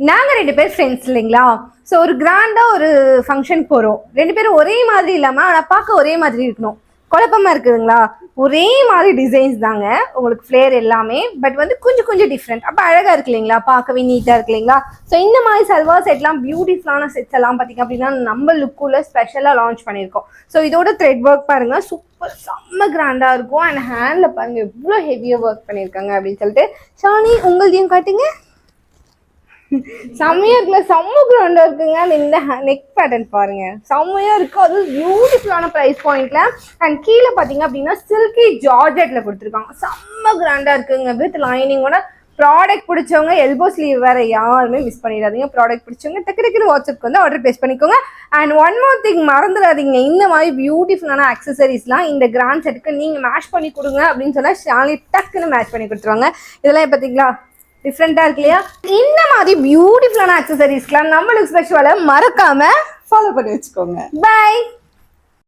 நாங்க 2 பேர் ஃப்ரெண்ட்ஸ் இல்லைங்களா. ஸோ ஒரு கிராண்டா ஒரு ஃபங்க்ஷன் போறோம். 2 பேரும் ஒரே மாதிரி இல்லாம ஆனா பார்க்க ஒரே மாதிரி இருக்கணும். குழப்பமா இருக்குதுங்களா? ஒரே மாதிரி டிசைன்ஸ் தாங்க உங்களுக்கு ஃபிளேர் எல்லாமே. பட் வந்து கொஞ்சம் கொஞ்சம் டிஃப்ரெண்ட். அப்போ அழகா இருக்கு இல்லைங்களா, பார்க்கவே நீட்டா இருக்கு இல்லைங்களா. ஸோ இந்த மாதிரி சல்வார் செட்லாம் பியூட்டிஃபுல்லான செட்ஸ் எல்லாம் பார்த்தீங்க அப்படின்னா நம்ம லுக்குள்ள ஸ்பெஷலாக லான்ச் பண்ணியிருக்கோம். ஸோ இதோட த்ரெட் ஒர்க் பாருங்க, சூப்பர் செம்ம கிராண்டா இருக்கும். அண்ட் ஹேண்ட்ல பாருங்க எவ்வளோ ஹெவியா ஒர்க் பண்ணியிருக்காங்க அப்படின்னு சொல்லிட்டு. ஷானி உங்கள்தையும் காட்டுங்க. செம்மையா இருக்குல்ல, செம்ம கிராண்டா இருக்குங்க. இந்த நெக் பேட்டர்ன் பாருங்க, செம்மையா இருக்கு. அது பியூட்டிஃபுல்லான பிரைஸ் பாயிண்ட்ல. அண்ட் கீழே பாத்தீங்க அப்படின்னா சில்கி ஜார்ஜெட்ல கொடுத்துருக்காங்க. செம்ம கிராண்டா இருக்குங்க வித் லைனிங்கோட. ப்ராடக்ட் பிடிச்சவங்க எல்போ ஸ்லீவ் வேற யாருமே மிஸ் பண்ணிடாதீங்க. ப்ராடக்ட் பிடிச்சவங்க டக்கு டக்குனு வாட்ஸ்அப்க்கு வந்து ஆர்டர் பிளேஸ் பண்ணிக்கோங்க. அண்ட் ஒன் மோர் திங் மறந்துடாதீங்க, இந்த மாதிரி பியூட்டிஃபுல்லான அக்சசரிஸ்லாம் இந்த கிராண்ட் செட்டுக்கு நீங்க மேட்ச் பண்ணி கொடுங்க அப்படின்னு சொன்னா ஷாலி டக்குன்னு மேட்ச் பண்ணி கொடுத்துருவாங்க. இதெல்லாம் பார்த்தீங்களா டிஃப்ரெண்டா இருக்கு இல்லையா. இந்த மாதிரி பியூட்டிஃபுல்லான அக்சசரிஸ்லாம் நம்மளுக்கு ஸ்பெஷலாக மறக்காம ஃபாலோ பண்ணி வச்சுக்கோங்க. பை.